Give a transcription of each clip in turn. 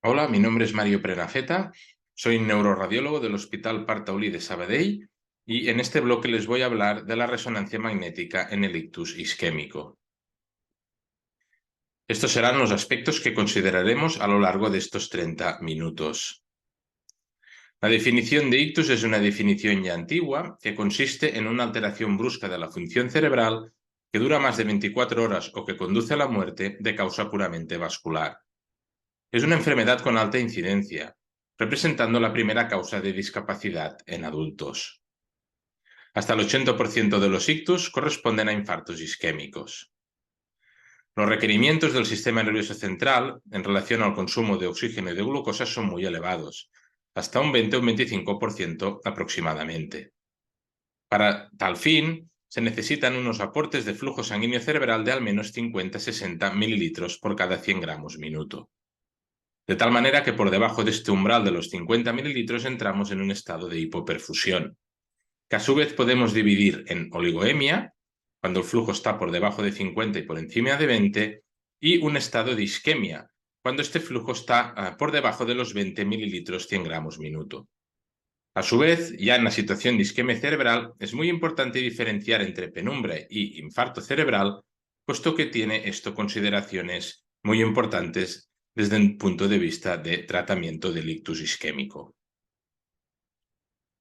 Hola, mi nombre es Mario Prenafeta, soy neuroradiólogo del Hospital Pare Taulí de Sabadell y en este bloque les voy a hablar de la resonancia magnética en el ictus isquémico. Estos serán los aspectos que consideraremos a lo largo de estos 30 minutos. La definición de ictus es una definición ya antigua que consiste en una alteración brusca de la función cerebral que dura más de 24 horas o que conduce a la muerte de causa puramente vascular. Es una enfermedad con alta incidencia, representando la primera causa de discapacidad en adultos. Hasta el 80% de los ictus corresponden a infartos isquémicos. Los requerimientos del sistema nervioso central en relación al consumo de oxígeno y de glucosa son muy elevados, hasta un 20 o un 25% aproximadamente. Para tal fin, se necesitan unos aportes de flujo sanguíneo cerebral de al menos 50-60 mililitros por cada 100 gramos minuto. De tal manera que por debajo de este umbral de los 50 mililitros entramos en un estado de hipoperfusión, que a su vez podemos dividir en oligoemia, cuando el flujo está por debajo de 50 y por encima de 20, y un estado de isquemia, cuando este flujo está por debajo de los 20 mililitros 100 gramos minuto. A su vez, ya en la situación de isquemia cerebral, es muy importante diferenciar entre penumbra y infarto cerebral, puesto que tiene esto consideraciones muy importantes desde el punto de vista de tratamiento del ictus isquémico.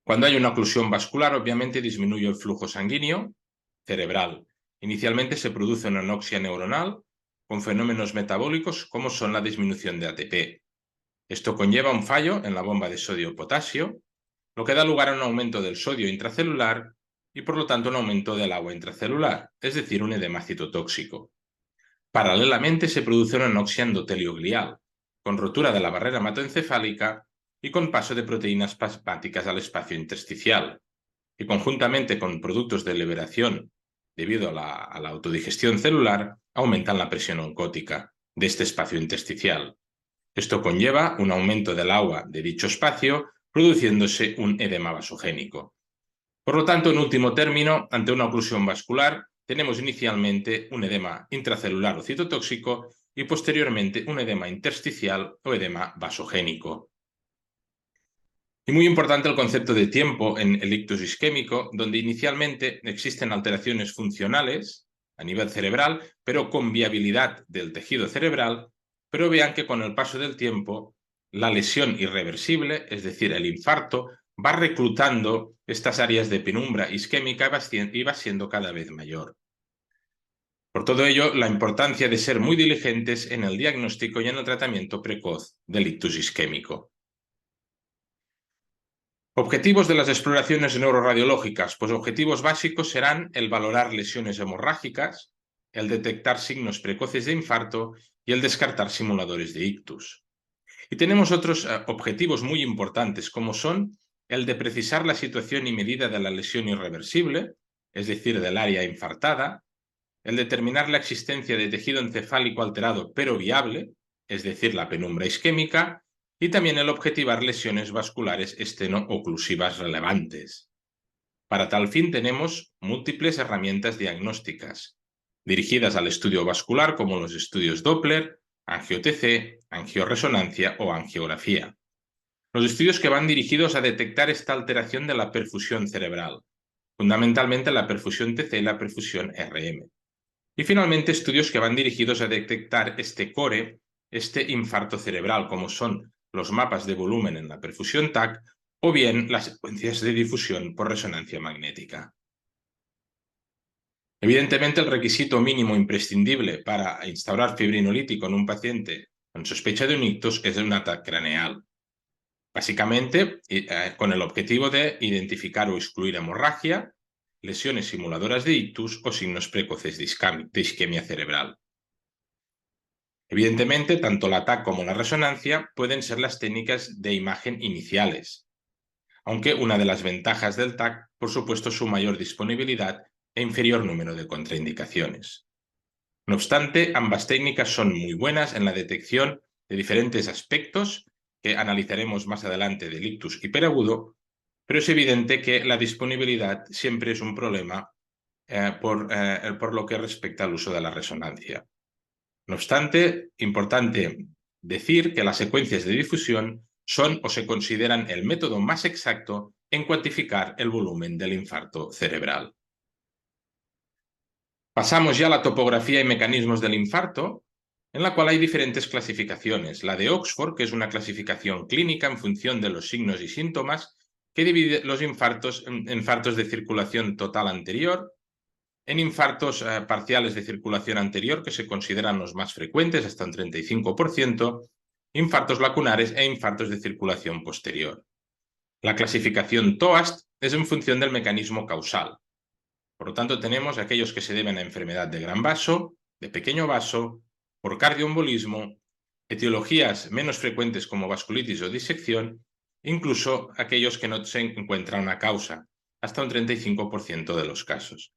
Cuando hay una oclusión vascular, obviamente disminuye el flujo sanguíneo cerebral. Inicialmente se produce una anoxia neuronal con fenómenos metabólicos como son la disminución de ATP. Esto conlleva un fallo en la bomba de sodio-potasio, lo que da lugar a un aumento del sodio intracelular y por lo tanto un aumento del agua intracelular, es decir, un edema citotóxico. Paralelamente se produce una anoxia endotelioglial, con rotura de la barrera hematoencefálica y con paso de proteínas plasmáticas al espacio intersticial, y conjuntamente con productos de liberación debido a la autodigestión celular, aumentan la presión oncótica de este espacio intersticial. Esto conlleva un aumento del agua de dicho espacio, produciéndose un edema vasogénico. Por lo tanto, en último término, ante una oclusión vascular, tenemos inicialmente un edema intracelular o citotóxico y posteriormente un edema intersticial o edema vasogénico. Y muy importante el concepto de tiempo en el ictus isquémico, donde inicialmente existen alteraciones funcionales a nivel cerebral, pero con viabilidad del tejido cerebral, pero vean que con el paso del tiempo la lesión irreversible, es decir, el infarto, va reclutando estas áreas de penumbra isquémica y va siendo cada vez mayor. Por todo ello, la importancia de ser muy diligentes en el diagnóstico y en el tratamiento precoz del ictus isquémico. Objetivos de las exploraciones neuroradiológicas. Pues objetivos básicos serán el valorar lesiones hemorrágicas, el detectar signos precoces de infarto y el descartar simuladores de ictus. Y tenemos otros objetivos muy importantes, como son el de precisar la situación y medida de la lesión irreversible, es decir, del área infartada, el determinar la existencia de tejido encefálico alterado pero viable, es decir, la penumbra isquémica, y también el objetivar lesiones vasculares esteno-oclusivas relevantes. Para tal fin tenemos múltiples herramientas diagnósticas, dirigidas al estudio vascular como los estudios Doppler, angio-TC, angioresonancia o angiografía. Los estudios que van dirigidos a detectar esta alteración de la perfusión cerebral, fundamentalmente la perfusión TC y la perfusión RM. Y finalmente estudios que van dirigidos a detectar este core, este infarto cerebral, como son los mapas de volumen en la perfusión TAC o bien las secuencias de difusión por resonancia magnética. Evidentemente, el requisito mínimo imprescindible para instaurar fibrinolítico en un paciente con sospecha de un ictus es un ataque craneal. Básicamente, con el objetivo de identificar o excluir hemorragia, lesiones simuladoras de ictus o signos precoces de isquemia cerebral. Evidentemente, tanto la TAC como la resonancia pueden ser las técnicas de imagen iniciales, aunque una de las ventajas del TAC, por supuesto, es su mayor disponibilidad e inferior número de contraindicaciones. No obstante, ambas técnicas son muy buenas en la detección de diferentes aspectos que analizaremos más adelante del ictus hiperagudo, pero es evidente que la disponibilidad siempre es un problema por lo que respecta al uso de la resonancia. No obstante, importante decir que las secuencias de difusión son o se consideran el método más exacto en cuantificar el volumen del infarto cerebral. Pasamos ya a la topografía y mecanismos del infarto, en la cual hay diferentes clasificaciones. La de Oxford, que es una clasificación clínica en función de los signos y síntomas, que divide los infartos en infartos de circulación total anterior, en infartos parciales de circulación anterior, que se consideran los más frecuentes, hasta un 35%, infartos lacunares e infartos de circulación posterior. La clasificación TOAST es en función del mecanismo causal. Por lo tanto, tenemos aquellos que se deben a enfermedad de gran vaso, de pequeño vaso, por cardioembolismo, etiologías menos frecuentes como vasculitis o disección, incluso aquellos que no se encuentra una causa, hasta un 35% de los casos.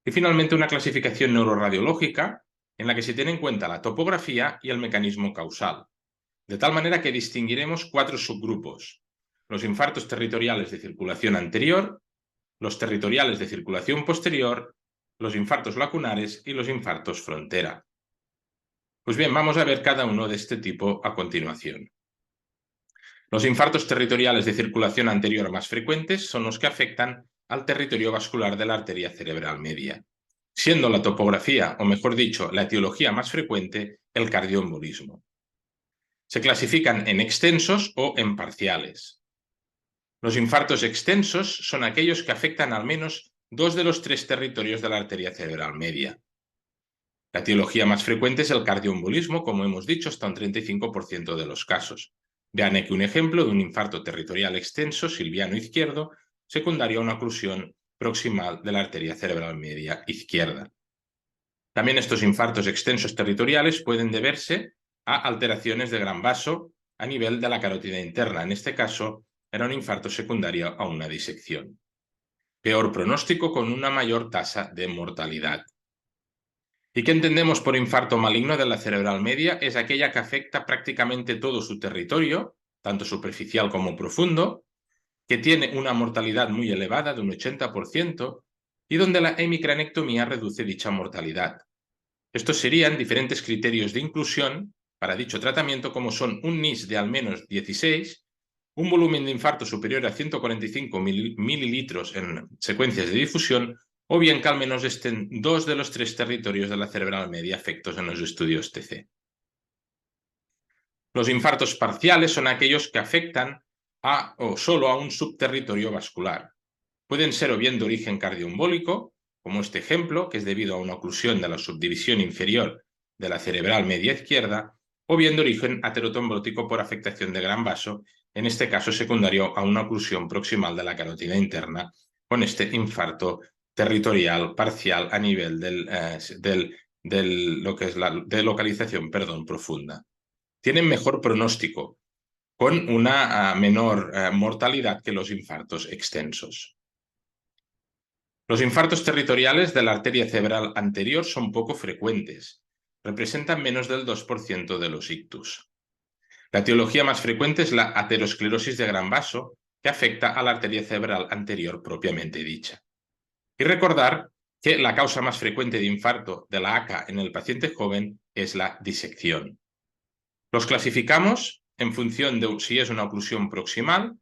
Y finalmente una clasificación neuroradiológica en la que se tiene en cuenta la topografía y el mecanismo causal, de tal manera que distinguiremos 4 subgrupos: los infartos territoriales de circulación anterior, los territoriales de circulación posterior, los infartos lacunares y los infartos frontera. Pues bien, vamos a ver cada uno de este tipo a continuación. Los infartos territoriales de circulación anterior más frecuentes son los que afectan al territorio vascular de la arteria cerebral media, siendo la topografía, o mejor dicho, la etiología más frecuente, el cardioembolismo. Se clasifican en extensos o en parciales. Los infartos extensos son aquellos que afectan al menos 2 de los 3 territorios de la arteria cerebral media. La etiología más frecuente es el cardioembolismo, como hemos dicho, hasta un 35% de los casos. Vean aquí un ejemplo de un infarto territorial extenso silviano izquierdo, secundario a una oclusión proximal de la arteria cerebral media izquierda. También estos infartos extensos territoriales pueden deberse a alteraciones de gran vaso a nivel de la carótida interna. En este caso, era un infarto secundario a una disección. Peor pronóstico con una mayor tasa de mortalidad. ¿Y qué entendemos por infarto maligno de la cerebral media? Es aquella que afecta prácticamente todo su territorio, tanto superficial como profundo, que tiene una mortalidad muy elevada de un 80% y donde la hemicranectomía reduce dicha mortalidad. Estos serían diferentes criterios de inclusión para dicho tratamiento, como son un NIS de al menos 16, un volumen de infarto superior a 145 mililitros en secuencias de difusión, o bien que al menos estén 2 de los 3 territorios de la cerebral media afectos en los estudios TC. Los infartos parciales son aquellos que afectan a o solo a un subterritorio vascular. Pueden ser o bien de origen cardioembólico, como este ejemplo, que es debido a una oclusión de la subdivisión inferior de la cerebral media izquierda, o bien de origen aterotrombótico por afectación de gran vaso, en este caso secundario a una oclusión proximal de la carótida interna, con este infarto territorial parcial a nivel lo que es la de localización, profunda. Tienen mejor pronóstico, con una menor mortalidad que los infartos extensos. Los infartos territoriales de la arteria cerebral anterior son poco frecuentes, representan menos del 2% de los ictus. La etiología más frecuente es la aterosclerosis de gran vaso, que afecta a la arteria cerebral anterior propiamente dicha. Y recordar que la causa más frecuente de infarto de la ACA en el paciente joven es la disección. Los clasificamos en función de si es una oclusión proximal,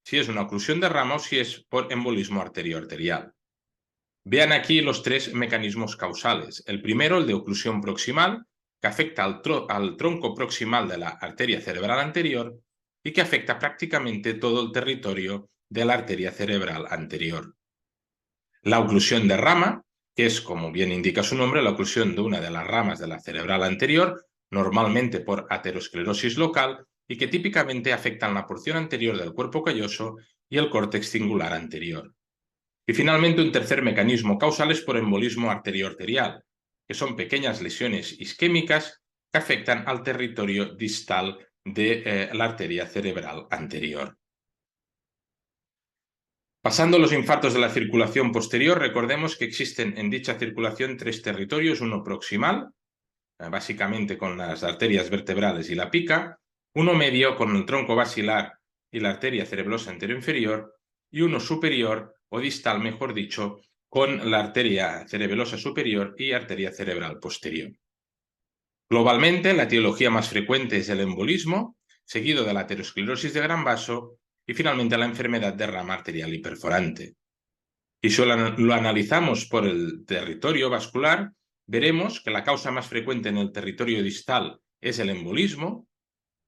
si es una oclusión de rama o si es por embolismo arterioarterial. Vean aquí los 3 mecanismos causales. El primero, el de oclusión proximal, que afecta al tronco proximal de la arteria cerebral anterior y que afecta prácticamente todo el territorio de la arteria cerebral anterior. La oclusión de rama, que es, como bien indica su nombre, la oclusión de una de las ramas de la cerebral anterior, normalmente por aterosclerosis local, y que típicamente afectan la porción anterior del cuerpo calloso y el córtex cingular anterior. Y finalmente, un tercer mecanismo causal es por embolismo arterioarterial, que son pequeñas lesiones isquémicas que afectan al territorio distal de la arteria cerebral anterior. Pasando a los infartos de la circulación posterior, recordemos que existen en dicha circulación 3 territorios: uno proximal, básicamente con las arterias vertebrales y la pica, uno medio con el tronco basilar y la arteria cerebrosa anteroinferior, y uno superior, o distal mejor dicho, con la arteria cerebelosa superior y arteria cerebral posterior. Globalmente, la etiología más frecuente es el embolismo, seguido de la aterosclerosis de gran vaso y finalmente la enfermedad de rama arterial y perforante. Y si lo analizamos por el territorio vascular, veremos que la causa más frecuente en el territorio distal es el embolismo,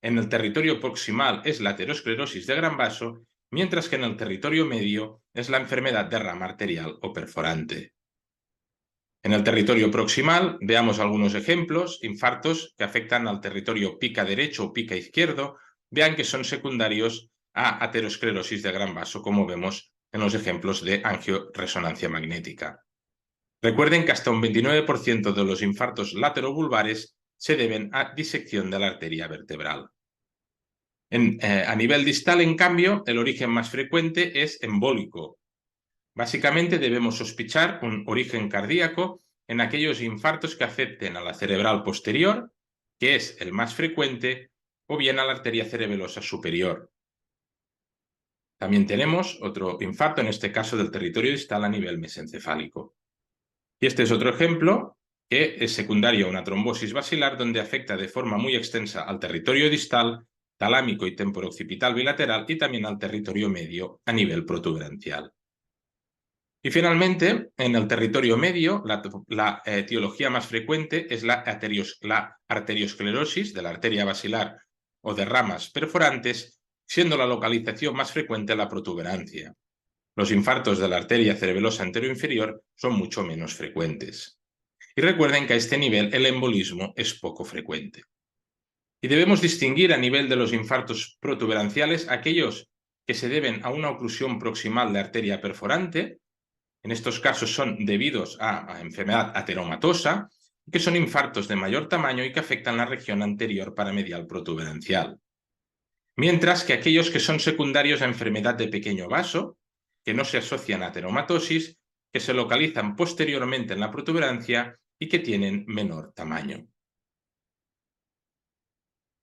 en el territorio proximal es la aterosclerosis de gran vaso, mientras que en el territorio medio es la enfermedad de rama arterial o perforante. En el territorio proximal veamos algunos ejemplos, infartos que afectan al territorio pica derecho o pica izquierdo, vean que son secundarios a aterosclerosis de gran vaso, como vemos en los ejemplos de angioresonancia magnética. Recuerden que hasta un 29% de los infartos laterovulvares se deben a disección de la arteria vertebral. A nivel distal, en cambio, el origen más frecuente es embólico. Básicamente debemos sospechar un origen cardíaco en aquellos infartos que afecten a la cerebral posterior, que es el más frecuente, o bien a la arteria cerebelosa superior. También tenemos otro infarto, en este caso del territorio distal a nivel mesencefálico. Y este es otro ejemplo que es secundario a una trombosis basilar donde afecta de forma muy extensa al territorio distal, talámico y temporooccipital bilateral y también al territorio medio a nivel protuberancial. Y finalmente, en el territorio medio, la etiología más frecuente es la arteriosclerosis de la arteria basilar o de ramas perforantes, siendo la localización más frecuente la protuberancia. Los infartos de la arteria cerebelosa anteroinferior son mucho menos frecuentes. Y recuerden que a este nivel el embolismo es poco frecuente. Y debemos distinguir a nivel de los infartos protuberanciales aquellos que se deben a una oclusión proximal de arteria perforante. En estos casos son debidos a enfermedad ateromatosa, que son infartos de mayor tamaño y que afectan la región anterior paramedial protuberancial. Mientras que aquellos que son secundarios a enfermedad de pequeño vaso, que no se asocian a ateromatosis, que se localizan posteriormente en la protuberancia y que tienen menor tamaño.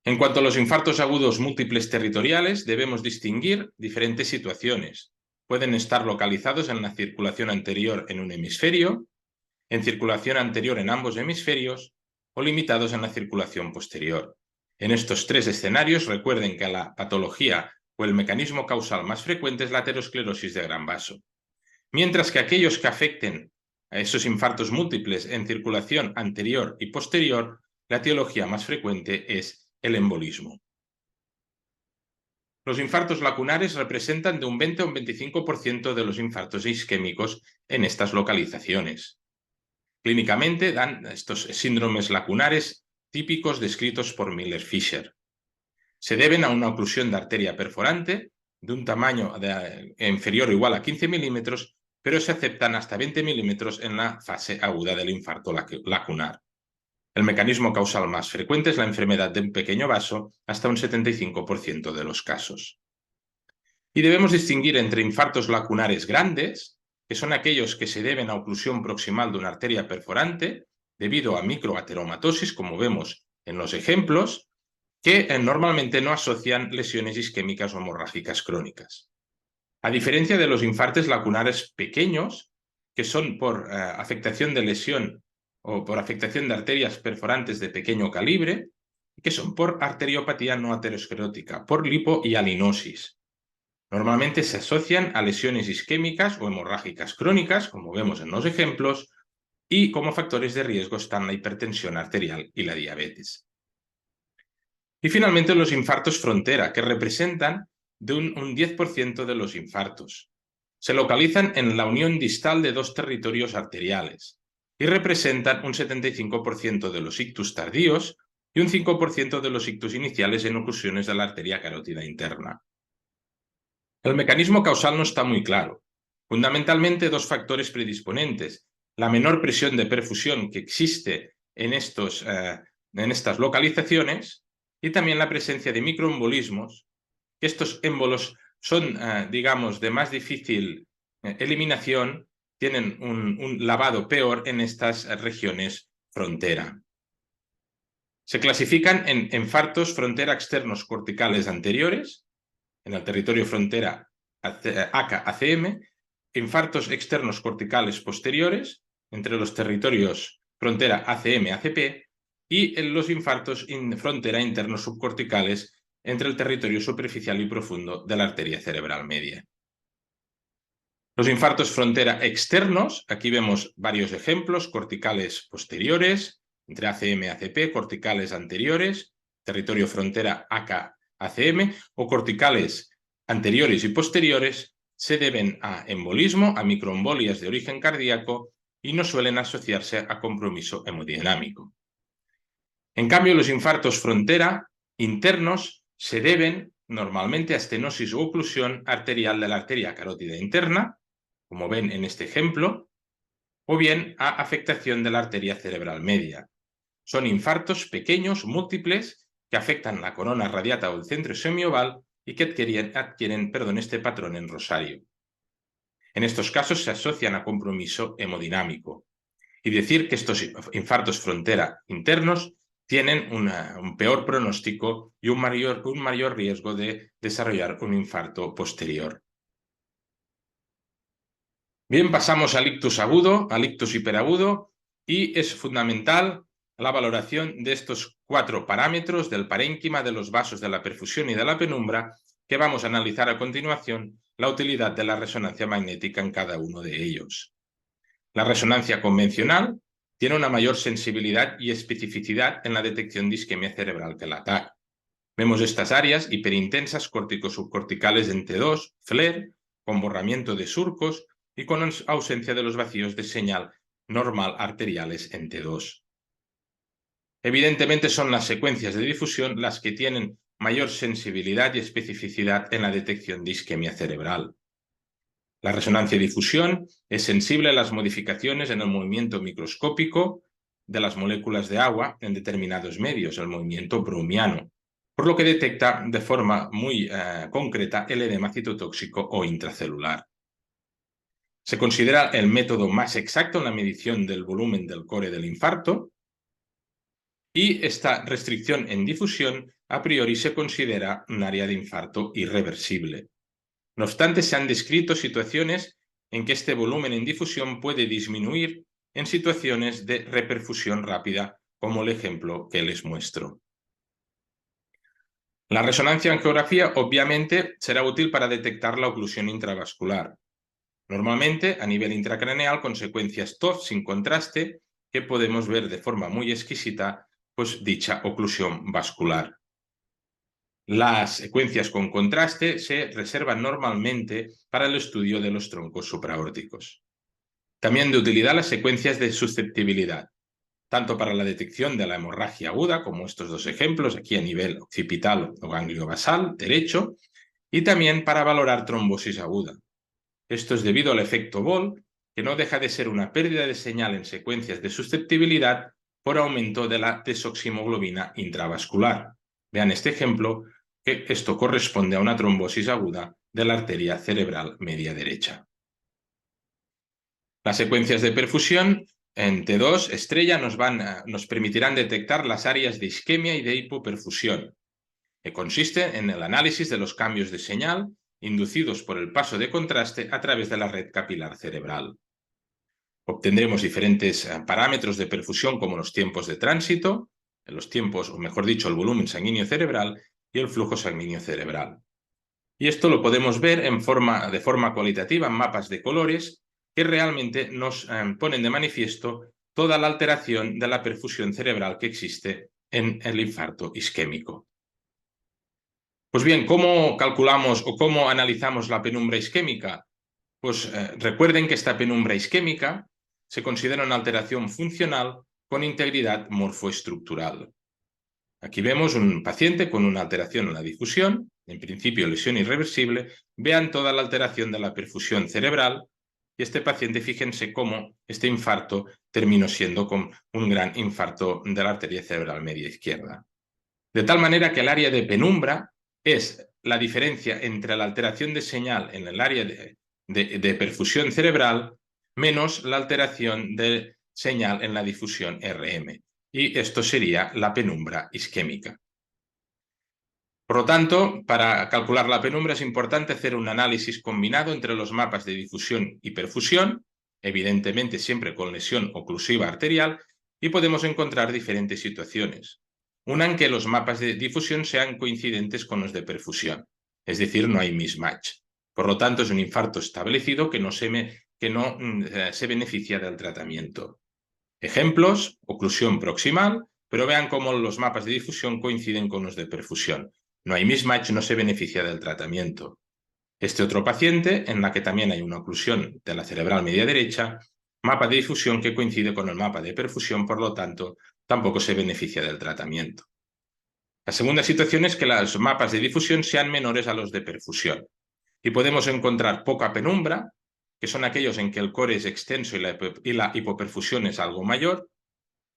En cuanto a los infartos agudos múltiples territoriales, debemos distinguir diferentes situaciones. Pueden estar localizados en la circulación anterior en un hemisferio, en circulación anterior en ambos hemisferios o limitados en la circulación posterior. En estos tres escenarios, recuerden que la patología o el mecanismo causal más frecuente es la aterosclerosis de gran vaso. Mientras que aquellos que afecten a esos infartos múltiples en circulación anterior y posterior, la etiología más frecuente es el embolismo. Los infartos lacunares representan de un 20 a un 25% de los infartos isquémicos en estas localizaciones. Clínicamente dan estos síndromes lacunares típicos descritos por Miller-Fisher. Se deben a una oclusión de arteria perforante de un tamaño inferior o igual a 15 milímetros, pero se aceptan hasta 20 milímetros en la fase aguda del infarto lacunar. El mecanismo causal más frecuente es la enfermedad del pequeño vaso, hasta un 75% de los casos. Y debemos distinguir entre infartos lacunares grandes, que son aquellos que se deben a oclusión proximal de una arteria perforante, debido a microateromatosis, como vemos en los ejemplos, que normalmente no asocian lesiones isquémicas o hemorrágicas crónicas. A diferencia de los infartos lacunares pequeños, que son por afectación de lesión o por afectación de arterias perforantes de pequeño calibre, que son por arteriopatía no aterosclerótica, por lipohialinosis. Normalmente se asocian a lesiones isquémicas o hemorrágicas crónicas, como vemos en los ejemplos, y como factores de riesgo están la hipertensión arterial y la diabetes. Y finalmente los infartos frontera, que representan de un 10% de los infartos. Se localizan en la unión distal de dos territorios arteriales y representan un 75% de los ictus tardíos y un 5% de los ictus iniciales en oclusiones de la arteria carótida interna. El mecanismo causal no está muy claro. Fundamentalmente dos factores predisponentes: la menor presión de perfusión que existe en estas localizaciones y también la presencia de microembolismos. Estos émbolos son, digamos, de más difícil eliminación, tienen un lavado peor en estas regiones frontera. Se clasifican en infartos frontera externos corticales anteriores, en el territorio frontera ACA-ACM, infartos externos corticales posteriores, entre los territorios frontera ACM-ACP, y en los infartos frontera internos subcorticales entre el territorio superficial y profundo de la arteria cerebral media. Los infartos frontera externos, aquí vemos varios ejemplos, corticales posteriores, entre ACM y ACP, corticales anteriores, territorio frontera AK-ACM, o corticales anteriores y posteriores, se deben a embolismo, a microembolias de origen cardíaco y no suelen asociarse a compromiso hemodinámico. En cambio, los infartos frontera internos se deben normalmente a estenosis o oclusión arterial de la arteria carótida interna, como ven en este ejemplo, o bien a afectación de la arteria cerebral media. Son infartos pequeños, múltiples, que afectan la corona radiata o el centro semioval y que adquieren este patrón en rosario. En estos casos se asocian a compromiso hemodinámico. Y decir que estos infartos frontera internos tienen un peor pronóstico y un mayor riesgo de desarrollar un infarto posterior. Bien, pasamos al ictus agudo, al ictus hiperagudo, y es fundamental la valoración de estos 4 parámetros del parénquima, de los vasos, de la perfusión y de la penumbra, que vamos a analizar a continuación la utilidad de la resonancia magnética en cada uno de ellos. La resonancia convencional tiene una mayor sensibilidad y especificidad en la detección de isquemia cerebral que la TAC. Vemos estas áreas hiperintensas córtico-subcorticales en T2, FLAIR, con borramiento de surcos y con ausencia de los vacíos de señal normal arteriales en T2. Evidentemente son las secuencias de difusión las que tienen mayor sensibilidad y especificidad en la detección de isquemia cerebral. La resonancia de difusión es sensible a las modificaciones en el movimiento microscópico de las moléculas de agua en determinados medios, el movimiento browniano, por lo que detecta de forma muy concreta el edema citotóxico o intracelular. Se considera el método más exacto en la medición del volumen del core del infarto y esta restricción en difusión a priori se considera un área de infarto irreversible. No obstante, se han descrito situaciones en que este volumen en difusión puede disminuir en situaciones de reperfusión rápida, como el ejemplo que les muestro. La resonancia angiografía obviamente será útil para detectar la oclusión intravascular. Normalmente a nivel intracraneal con secuencias TOF sin contraste que podemos ver de forma muy exquisita pues dicha oclusión vascular. Las secuencias con contraste se reservan normalmente para el estudio de los troncos supraórticos. También de utilidad las secuencias de susceptibilidad, tanto para la detección de la hemorragia aguda, como estos dos ejemplos, aquí a nivel occipital o ganglio basal derecho, y también para valorar trombosis aguda. Esto es debido al efecto Ball, que no deja de ser una pérdida de señal en secuencias de susceptibilidad por aumento de la desoximoglobina intravascular. Vean este ejemplo, que esto corresponde a una trombosis aguda de la arteria cerebral media derecha. Las secuencias de perfusión en T2 estrella nos permitirán detectar las áreas de isquemia y de hipoperfusión, que consiste en el análisis de los cambios de señal inducidos por el paso de contraste a través de la red capilar cerebral. Obtendremos diferentes parámetros de perfusión como los tiempos de tránsito, los tiempos, o mejor dicho, el volumen sanguíneo cerebral y el flujo sanguíneo cerebral. Y esto lo podemos ver de forma cualitativa en mapas de colores que realmente nos ponen de manifiesto toda la alteración de la perfusión cerebral que existe en el infarto isquémico. Pues bien, ¿cómo calculamos o cómo analizamos la penumbra isquémica? Pues recuerden que esta penumbra isquémica se considera una alteración funcional con integridad morfoestructural. Aquí vemos un paciente con una alteración en la difusión, en principio lesión irreversible. Vean toda la alteración de la perfusión cerebral y este paciente, fíjense cómo este infarto terminó siendo con un gran infarto de la arteria cerebral media izquierda. De tal manera que el área de penumbra es la diferencia entre la alteración de señal en el área de perfusión cerebral menos la alteración de señal en la difusión RM. Y esto sería la penumbra isquémica. Por lo tanto, para calcular la penumbra es importante hacer un análisis combinado entre los mapas de difusión y perfusión, evidentemente siempre con lesión oclusiva arterial, y podemos encontrar diferentes situaciones. Una en que los mapas de difusión sean coincidentes con los de perfusión, es decir, no hay mismatch. Por lo tanto, es un infarto establecido que no se beneficia del tratamiento. Ejemplos: oclusión proximal, pero vean cómo los mapas de difusión coinciden con los de perfusión. No hay mismatch, no se beneficia del tratamiento. Este otro paciente, en la que también hay una oclusión de la cerebral media derecha, mapa de difusión que coincide con el mapa de perfusión, por lo tanto, tampoco se beneficia del tratamiento. La segunda situación es que los mapas de difusión sean menores a los de perfusión. Y podemos encontrar poca penumbra, que son aquellos en que el core es extenso y la hipoperfusión es algo mayor.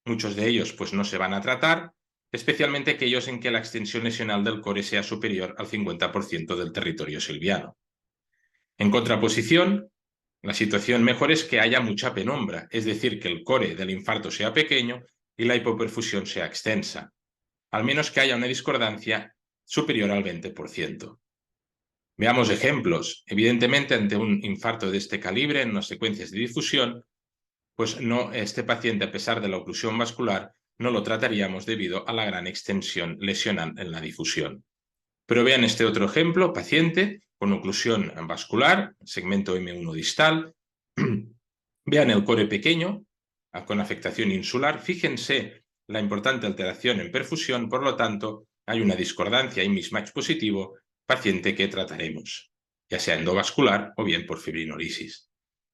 Muchos de ellos pues no se van a tratar, especialmente aquellos en que la extensión lesional del core sea superior al 50% del territorio silviano. En contraposición, la situación mejor es que haya mucha penumbra, es decir, que el core del infarto sea pequeño y la hipoperfusión sea extensa, al menos que haya una discordancia superior al 20%. Veamos ejemplos. Evidentemente, ante un infarto de este calibre en las secuencias de difusión, pues este paciente, a pesar de la oclusión vascular, no lo trataríamos debido a la gran extensión lesional en la difusión. Pero vean este otro ejemplo: paciente con oclusión vascular, segmento M1 distal. Vean el core pequeño, con afectación insular. Fíjense la importante alteración en perfusión, por lo tanto, hay una discordancia y mismatch positivo, paciente que trataremos, ya sea endovascular o bien por fibrinolisis.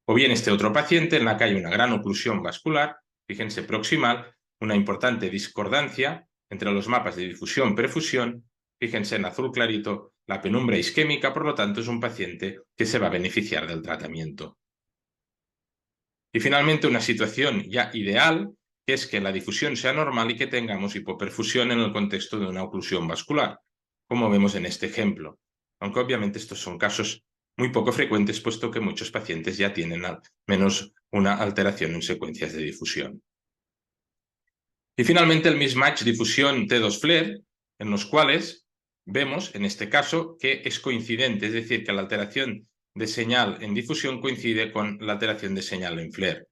O bien este otro paciente en la que hay una gran oclusión vascular, fíjense proximal, una importante discordancia entre los mapas de difusión-perfusión, fíjense en azul clarito, la penumbra isquémica, por lo tanto es un paciente que se va a beneficiar del tratamiento. Y finalmente una situación ya ideal, que es que la difusión sea normal y que tengamos hipoperfusión en el contexto de una oclusión vascular, como vemos en este ejemplo, aunque obviamente estos son casos muy poco frecuentes, puesto que muchos pacientes ya tienen al menos una alteración en secuencias de difusión. Y finalmente el mismatch difusión T2-FLAIR, en los cuales vemos, en este caso, que es coincidente, es decir, que la alteración de señal en difusión coincide con la alteración de señal en FLAIR.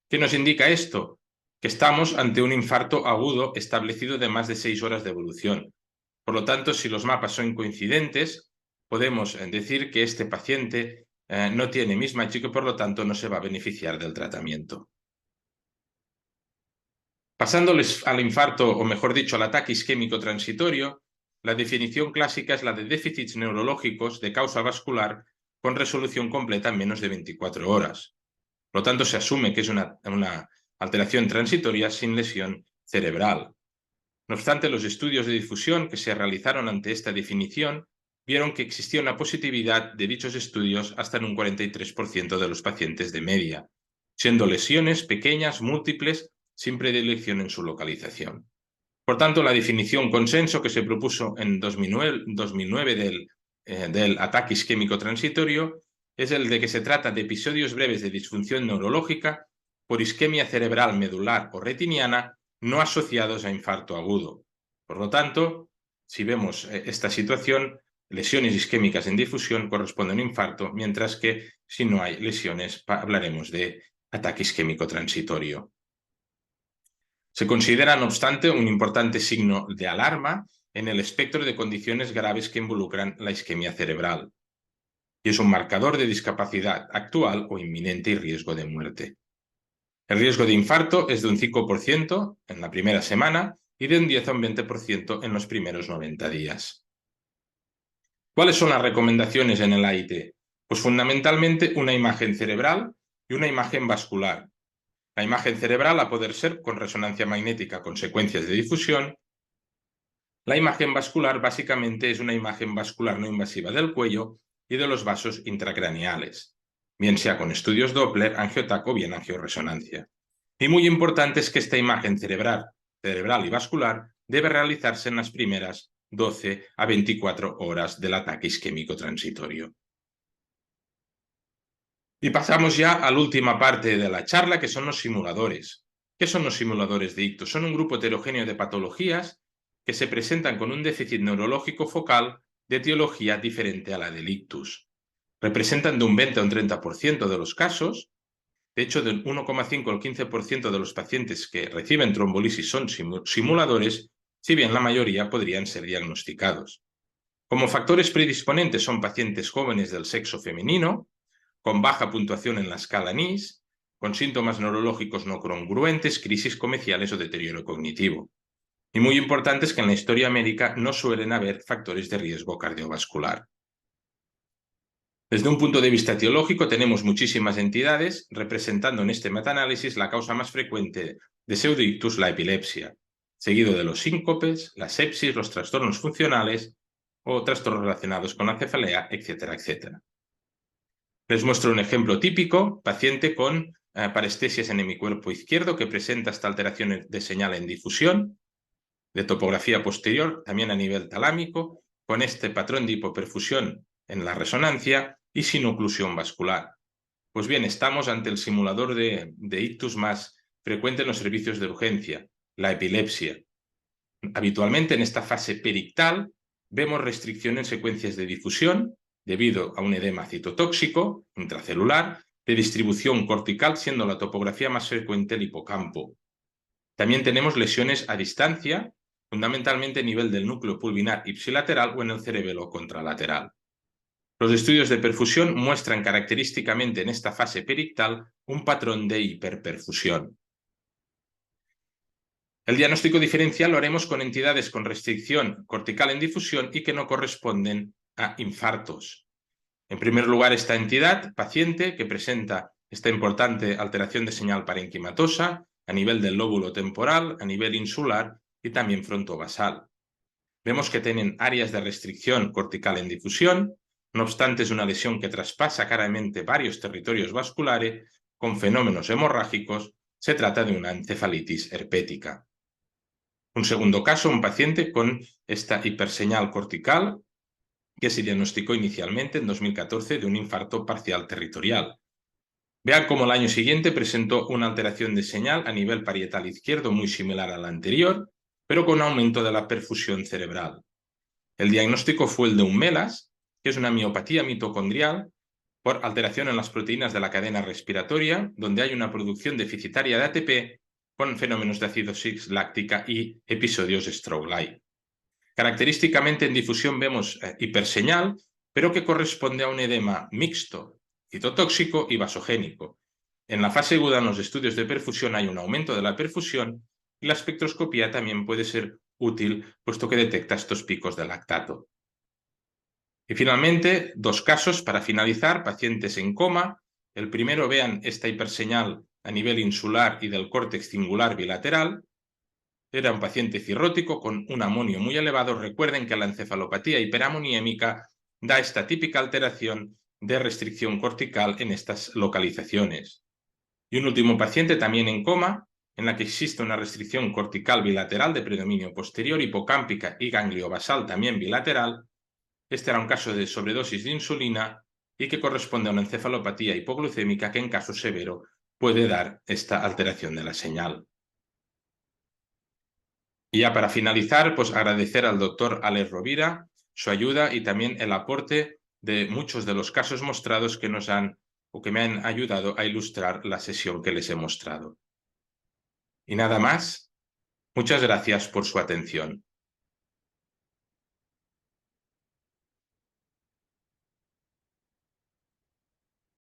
¿Qué nos indica esto? Que estamos ante un infarto agudo establecido de más de 6 horas de evolución. Por lo tanto, si los mapas son coincidentes, podemos decir que este paciente no tiene mismatch y que por lo tanto no se va a beneficiar del tratamiento. Pasándoles al infarto, o mejor dicho, al ataque isquémico transitorio, la definición clásica es la de déficits neurológicos de causa vascular con resolución completa en menos de 24 horas. Por lo tanto, se asume que es una alteración transitoria sin lesión cerebral. No obstante, los estudios de difusión que se realizaron ante esta definición vieron que existía una positividad de dichos estudios hasta en un 43% de los pacientes de media, siendo lesiones pequeñas, múltiples, sin predilección en su localización. Por tanto, la definición consenso que se propuso en 2009 del ataque isquémico transitorio es el de que se trata de episodios breves de disfunción neurológica por isquemia cerebral medular o retiniana no asociados a infarto agudo. Por lo tanto, si vemos esta situación, lesiones isquémicas en difusión corresponden a un infarto, mientras que si no hay lesiones hablaremos de ataque isquémico transitorio. Se considera, no obstante, un importante signo de alarma en el espectro de condiciones graves que involucran la isquemia cerebral, y es un marcador de discapacidad actual o inminente y riesgo de muerte. El riesgo de infarto es de un 5% en la primera semana y de un 10 a un 20% en los primeros 90 días. ¿Cuáles son las recomendaciones en el AIT? Pues fundamentalmente una imagen cerebral y una imagen vascular. La imagen cerebral a poder ser con resonancia magnética con secuencias de difusión. La imagen vascular básicamente es una imagen vascular no invasiva del cuello y de los vasos intracraneales, bien sea con estudios Doppler, angiotac o bien angioresonancia. Y muy importante es que esta imagen cerebral y vascular debe realizarse en las primeras 12 a 24 horas del ataque isquémico transitorio. Y pasamos ya a la última parte de la charla, que son los simuladores. ¿Qué son los simuladores de ictus? Son un grupo heterogéneo de patologías que se presentan con un déficit neurológico focal de etiología diferente a la del ictus. Representan de un 20 a un 30% de los casos De hecho, del 1,5 al 15% de los pacientes que reciben trombolisis son simuladores, si bien la mayoría podrían ser diagnosticados. Como factores predisponentes son pacientes jóvenes del sexo femenino, con baja puntuación en la escala NIS, con síntomas neurológicos no congruentes, crisis comerciales o deterioro cognitivo. Y muy importante es que en la historia médica no suelen haber factores de riesgo cardiovascular. Desde un punto de vista etiológico, tenemos muchísimas entidades representando en este metaanálisis la causa más frecuente de pseudoictus, la epilepsia, seguido de los síncopes, la sepsis, los trastornos funcionales o trastornos relacionados con la cefalea, etcétera, etcétera. Les muestro un ejemplo típico, paciente con parestesias en hemicuerpo izquierdo que presenta esta alteración de señal en difusión, de topografía posterior, también a nivel talámico, con este patrón de hipoperfusión en la resonancia y sin oclusión vascular. Pues bien, estamos ante el simulador de ictus más frecuente en los servicios de urgencia, la epilepsia. Habitualmente en esta fase perictal vemos restricción en secuencias de difusión debido a un edema citotóxico intracelular de distribución cortical, siendo la topografía más frecuente el hipocampo. También tenemos lesiones a distancia, fundamentalmente a nivel del núcleo pulvinar ipsilateral o en el cerebelo contralateral. Los estudios de perfusión muestran característicamente en esta fase perictal un patrón de hiperperfusión. El diagnóstico diferencial lo haremos con entidades con restricción cortical en difusión y que no corresponden a infartos. En primer lugar, esta entidad, paciente, que presenta esta importante alteración de señal parenquimatosa a nivel del lóbulo temporal, a nivel insular y también frontovasal. Vemos que tienen áreas de restricción cortical en difusión, no obstante es una lesión que traspasa claramente varios territorios vasculares con fenómenos hemorrágicos. Se trata de una encefalitis herpética. Un segundo caso, un paciente con esta hiperseñal cortical que se diagnosticó inicialmente en 2014 de un infarto parcial territorial. Vean cómo el año siguiente presentó una alteración de señal a nivel parietal izquierdo muy similar a la anterior, pero con aumento de la perfusión cerebral. El diagnóstico fue el de un MELAS, que es una miopatía mitocondrial por alteración en las proteínas de la cadena respiratoria, donde hay una producción deficitaria de ATP con fenómenos de acidosis láctica y episodios stroke-like. Característicamente en difusión vemos hiperseñal, pero que corresponde a un edema mixto, citotóxico y vasogénico. En la fase aguda en los estudios de perfusión hay un aumento de la perfusión y la espectroscopía también puede ser útil, puesto que detecta estos picos de lactato. Y finalmente, dos casos para finalizar, pacientes en coma. El primero, vean esta hiperseñal a nivel insular y del córtex cingular bilateral. Era un paciente cirrótico con un amonio muy elevado. Recuerden que la encefalopatía hiperamoniémica da esta típica alteración de restricción cortical en estas localizaciones. Y un último paciente también en coma, en la que existe una restricción cortical bilateral de predominio posterior, hipocámpica y gangliobasal también bilateral. Este era un caso de sobredosis de insulina y que corresponde a una encefalopatía hipoglucémica que en caso severo puede dar esta alteración de la señal. Y ya para finalizar, pues agradecer al doctor Alex Rovira su ayuda y también el aporte de muchos de los casos mostrados que nos han o que me han ayudado a ilustrar la sesión que les he mostrado. Y nada más, muchas gracias por su atención.